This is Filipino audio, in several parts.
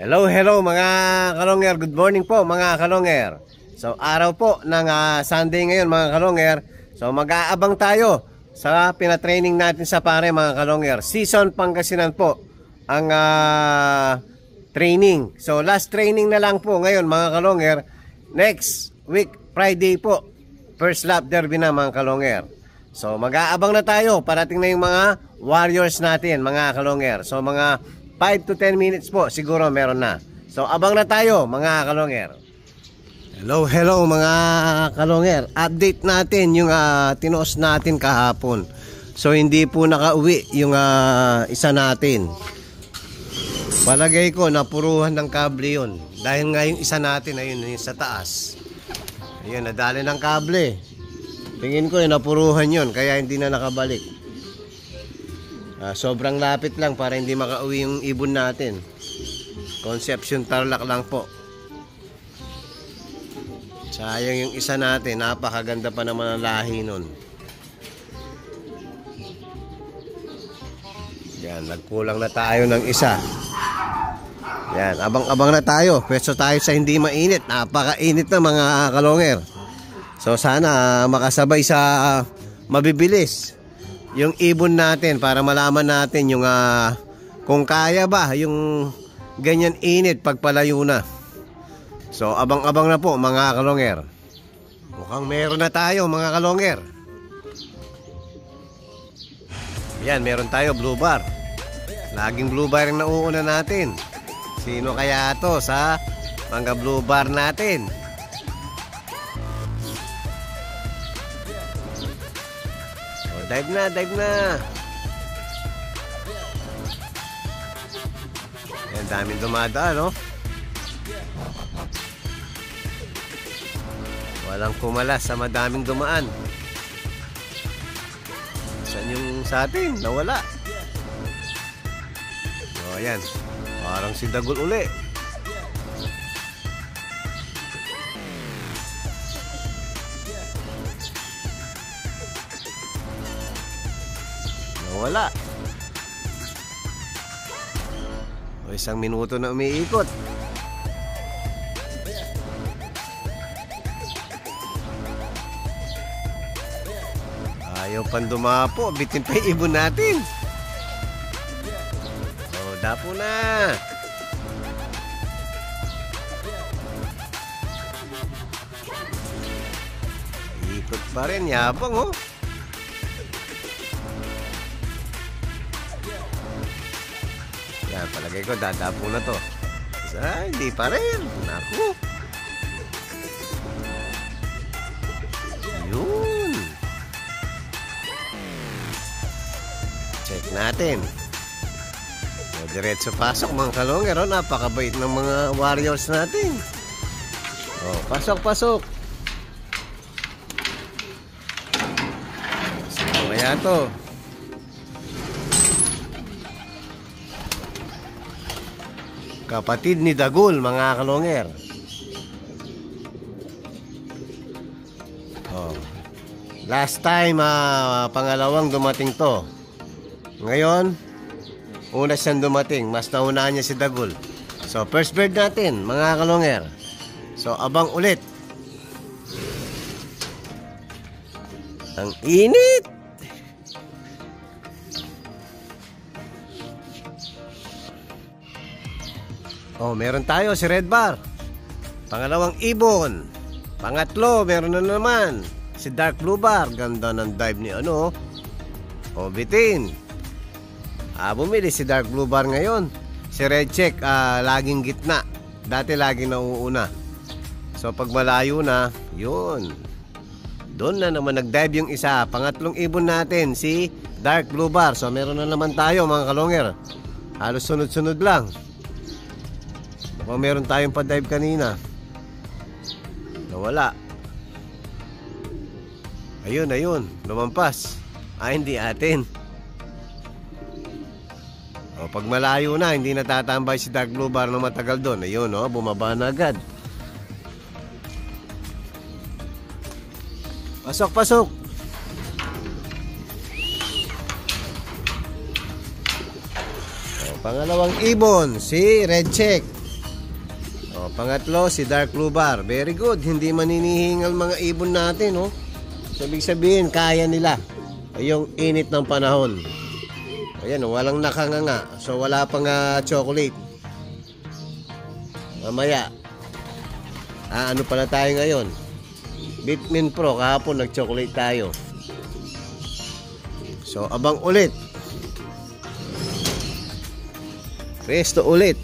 Hello, hello mga kalonger. Good morning po mga kalonger. So araw po ng Sunday ngayon mga kalonger. So mag-aabang tayo sa pinatraining natin sa pare mga kalonger. Season Pangasinan po ang training. So last training na lang po ngayon mga kalonger. Next week Friday po, first lap derby na mga kalonger. So mag-aabang na tayo. Parating na yung mga warriors natin mga kalonger. So mga 5 to 10 minutes po siguro meron na. So abang na tayo mga kalonger. Hello, hello mga kalonger. Update natin yung tinuos natin kahapon. So hindi po nakauwi yung isa natin. Palagay ko napuruhan ng kable yun. Dahil nga yung isa natin ayun yung sa taas. Ayun, nadali ng kable. Tingin ko napuruhan yun kaya hindi na nakabalik. Sobrang lapit lang para hindi makauwi yung ibon natin. Conception Tarlac lang po. Sayang yung isa natin. Napakaganda pa naman ang lahi nun. Yan, nagkulang na tayo ng isa. Yan, abang-abang na tayo. Pwesto tayo sa hindi mainit. Napakainit na mga kalonger. So sana makasabay sa mabibilis yung ibon natin para malaman natin yung kung kaya ba yung ganyan init pagpalayo na. So abang-abang na po mga kalonger. Mukhang meron na tayo mga kalonger. Yan, meron tayo blue bar. Laging blue bar yung nauuna natin. Sino kaya to sa mga blue bar natin? Dive na, dive na. Yan, daming dumadaan, no? Walang kumalas sa madaming dumaan. Saan yung sa atin? Nawala. O, yan. Parang si Dagul uli. Wala. O, 1 minuto na umiikot. Ayaw pang dumapo. Bitin pa yung ibon natin. O, dapo na. Ikot pa rin. Yabang, oh. Yan, palagay ko dadapo na to. Hindi pa rin. Naku. Yun. Check natin. O, diretso pasok mga kalonger. O, napakabait ng mga warriors natin. O, pasok, pasok. Sino kaya to? Kapatid ni Dagul mga kalonger. Oh. Last time pangalawang dumating to. Ngayon una siyang dumating. Mas naunahan niya si Dagul. So first bird natin mga kalonger. So abang ulit. Ang init. Oh, meron tayo si Red Bar. Pangalawang ibon. Pangatlo, meron na naman si Dark Blue Bar. Ganda ng dive ni ano. Oh, bitin. Bumili si Dark Blue Bar ngayon. Si Red Check, laging gitna. Dati laging nauuna. So pag malayo na, yun. Doon na naman nag-dive yung isa. Pangatlong ibon natin, si Dark Blue Bar. So meron na naman tayo mga kalonger. Halos sunod-sunod lang. O, meron tayong pa-dive kanina. Nawala. Ayun, ayun. Lumampas. Hindi atin. O, pag malayo na, hindi natatambay si Dark Blue Bar na matagal doon. Ayun, o, bumaba na agad. Pasok, pasok. O, pangalawang ibon, si Red Check. O, pangatlo, si Dark Blue Bar. Very good. Hindi maninihingal mga ibon natin, oh. So, ibig sabihin, kaya nila. Yung init ng panahon. Ayan, walang nakanganga. So, wala pang chocolate. Mamaya. Ano pala tayo ngayon? Bitmin Pro. Kahapon, nag-chocolate tayo. So, abang ulit. Presto ulit.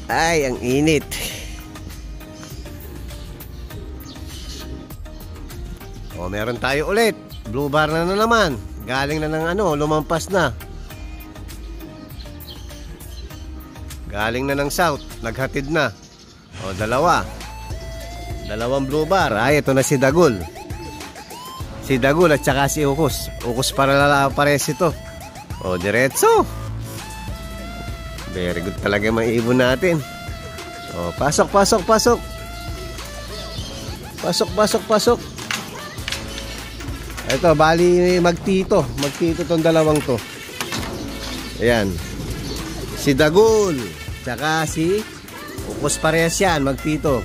Ay, ang init. O, meron tayo ulit. Blue Bar na naman. Galing na ng lumampas na. Galing na ng south. Naghatid na. O, dalawa. Dalawang Blue Bar. Ay, ito na si Dagul. Si Dagul at saka si Ukus. Ukus pares ito. O, diretso. Very good talaga mga ibon natin. O, pasok. Pasok. Ito, bali magtito tong dalawang to. Ayan. Si Dagul, tsaka si Ukus parehas yan, magtito.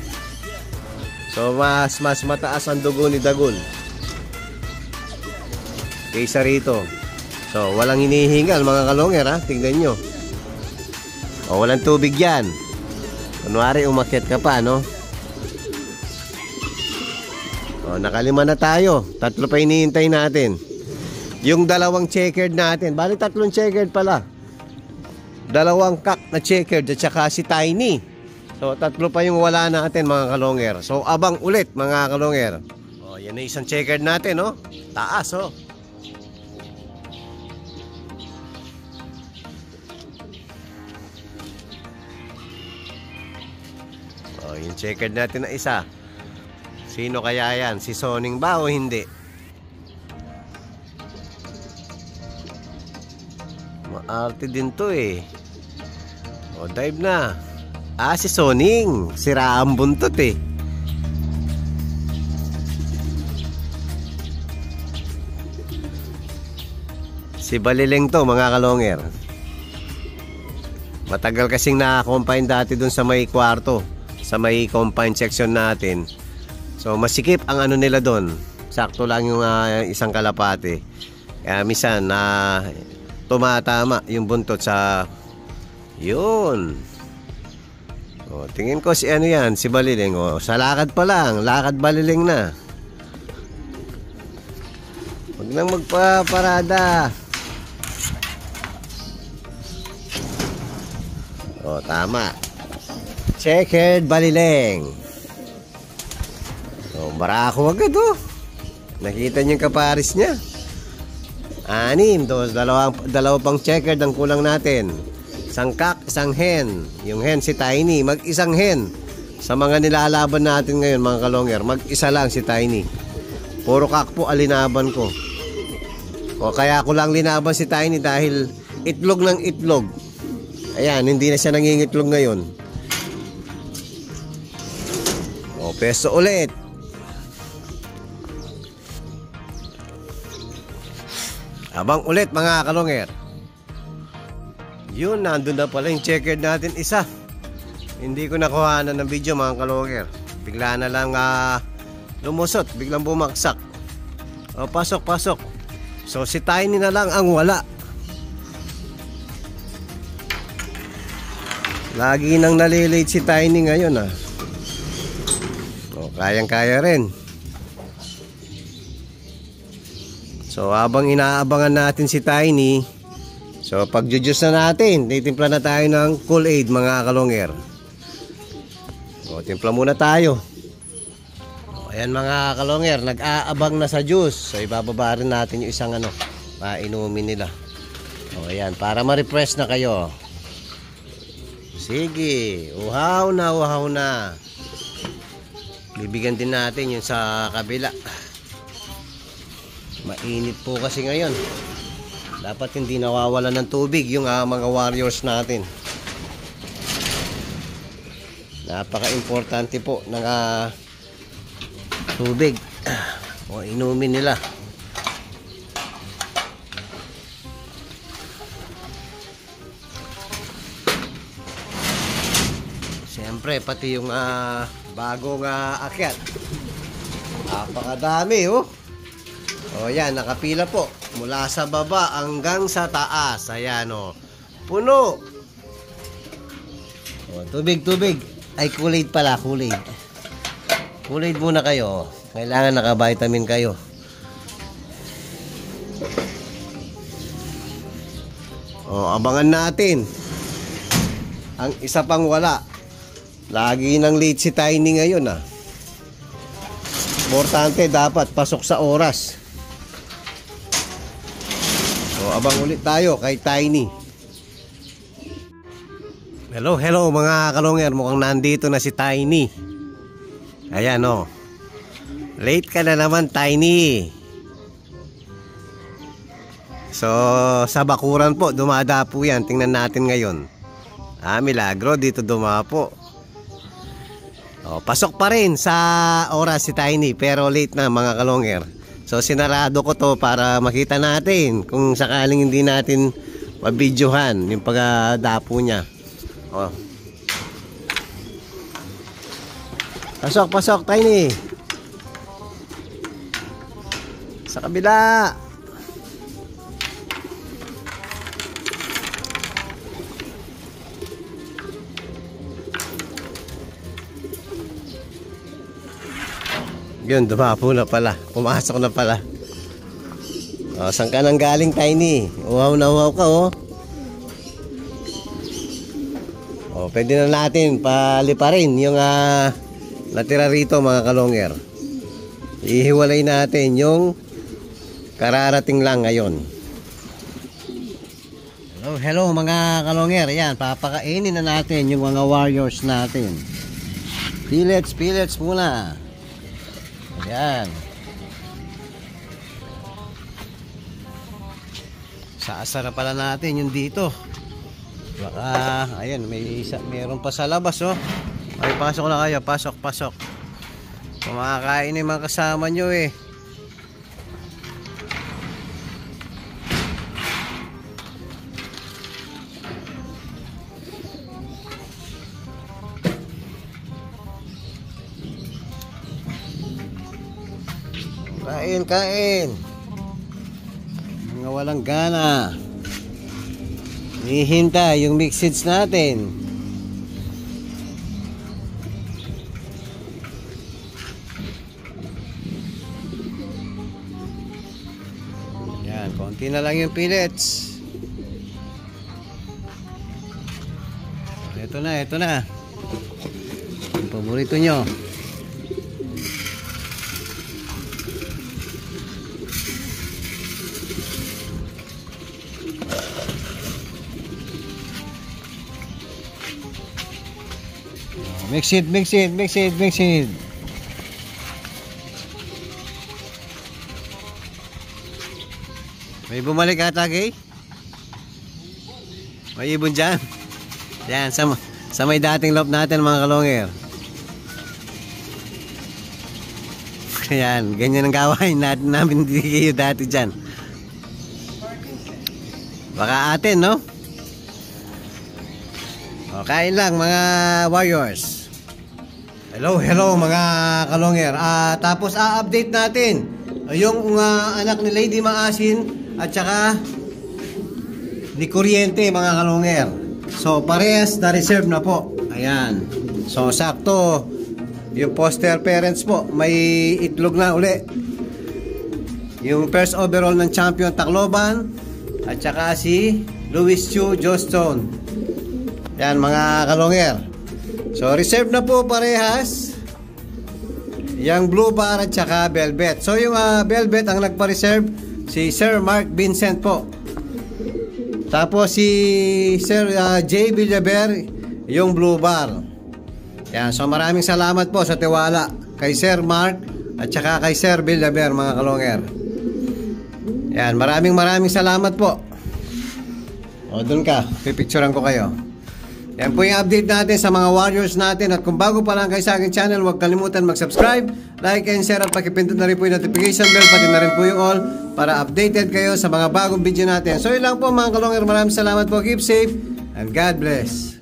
So, mas mataas ang dugo ni Dagul kaysa rito. So, walang hinihingal mga kalonger, ha. Tingnan nyo. O, walang tubig yan. Kunwari, umakyat ka pa, no? O, nakalima na tayo. 3 pa hinihintay natin. Yung dalawang checkered natin. Bali, 3 checkered pala. 2 cock na checkered at saka si Tiny. So, 3 pa yung wala natin mga kalonger. So, abang ulit mga kalonger. O, yan na isang checkered natin, no? Taas, oh. O, yung checkered natin na isa. Sino kaya yan? Si Soning ba o hindi? Maarte din to eh. O, dive na. Si Soning. Sira ang buntot eh. Si Balileng to mga kalonger. Matagal kasing nakakompine dati dun sa may kwarto. Sa may combine section natin. So masikip ang ano nila doon. Sakto lang yung isang kalapate. Kaya minsan tumatama yung buntot sa yun. O, tingin ko si ano yan, si Balileng. O, sa lakad pa lang, lakad Balileng na. Huwag nang magpaparada. O, tama. Checkered Balileng. O, barako agad oh. Nakita niyo yung kaparis niya. 6. Dalawa pang checkered ang kulang natin. 1 cock, 1 hen. Yung hen si Tiny. Mag-isang hen. Sa mga nilalaban natin ngayon mga kalonger, mag-isa lang si Tiny. Puro cock po alinaban ko. O kaya ko lang linaban si Tiny dahil itlog ng itlog. Ayan, hindi na siya nangingitlog ngayon. O, peso ulit. Abang ulit mga kalonger. Yun, nandun na pala yung checkered natin isa. Hindi ko nakuhanan ng video mga kalonger. Bigla na lang lumusot, biglang bumaksak. O, pasok. So si Tiny na lang ang wala. Lagi nang nalilate si Tiny ngayon O, kayang-kaya rin. So habang inaabangan natin si Tiny, so pag-juice na natin, titimpla na tayo ng Kool-Aid mga kalonger. O, timpla muna tayo. O, ayan mga kalonger, nag-aabang na sa juice. So ibababa rin natin yung isang inumin nila. O, ayan, para ma-refresh na kayo. Sige, uhaw na. Bibigyan din natin yung sa kabila. Mainit po kasi ngayon. Dapat hindi nawawalan ng tubig yung mga warriors natin. Napaka-importante po ng tubig o inumin nila. Siyempre, pati yung bagong akyat. Napakadami, oh. O, yan, nakapila po. Mula sa baba hanggang sa taas. Ayan, oh. Puno. O, tubig. Ay, Kool-Aid pala, Kool-Aid. Kool-Aid muna kayo. Kailangan naka-vitamin kayo. O, abangan natin. Ang isa pang wala. Lagi nang late si Tiny ngayon, Importante dapat pasok sa oras. So, abang ulit tayo kay Tiny. Hello mga kalongger. Mukhang nandito na si Tiny. Ayan, oh. Late ka na naman, Tiny. So, sa bakuran po, dumadapo yan. Tingnan natin ngayon. Milagro, dito dumapo. Pasok pa rin sa oras si Tiny, pero late na mga kalongger. So, sinarado ko to para makita natin kung sakaling hindi natin mabidyohan yung pagdapo niya. Pasok, Tiny. Sa kabila. Yun, dumapo na pala. Pumasok na pala. Saan ka nang galing, Tiny? Uhaw na uhaw ka, pwede na natin paliparin yung natira rito, mga kalongger. Ihiwalay natin yung kararating lang ngayon. Hello mga kalongger. Ayan, papakainin na natin yung mga warriors natin. Pellets muna. Ayan. Saasa na pala natin yung dito. Baka, ayan, meron pa sa labas, Ay, pasok na kayo, pasok. Kumakain yung mga kasama nyo, Kain. Mga walang gana. Hihintay yung mixed seeds natin. Yan, konti na lang yung pellets. Ito na. Yung paborito nyo. Mix it. May bumalik ata, Gay? May ibon dyan. Yan, sa may dating loob natin, mga kalongger. Yan, ganyan ang gawain namin kayo dati dyan. Baka atin, no? Kain lang, mga warriors. Hello mga kalongger. Tapos update natin yung anak ni Lady Maasin at saka ni Kuryente, mga kalongger. So parehas na reserve na po. Ayan. So sakto yung foster parents po, may itlog na uli. Yung first overall ng champion Tacloban at saka si Louis Chu Johnston. Yan mga kalongger. So reserve na po parehas yung Blue Bar at saka Velvet. So yung Velvet ang nagpa-reserve si Sir Mark Vincent po. Tapos si Sir J. Villaber yung Blue Bar. Yan, so maraming salamat po sa tiwala kay Sir Mark at saka kay Sir Villaber, mga kalongger. Yan, maraming salamat po. O doon ka, pipicturean ko kayo. Yan po yung update natin sa mga warriors natin. At kung bago pa lang kayo sa aking channel, huwag kalimutan mag-subscribe, like and share, at pakipindot na rin po yung notification bell, pati na rin po yung all, para updated kayo sa mga bagong video natin. So yun lang po, mga kalongger. Maraming salamat po. Keep safe and God bless.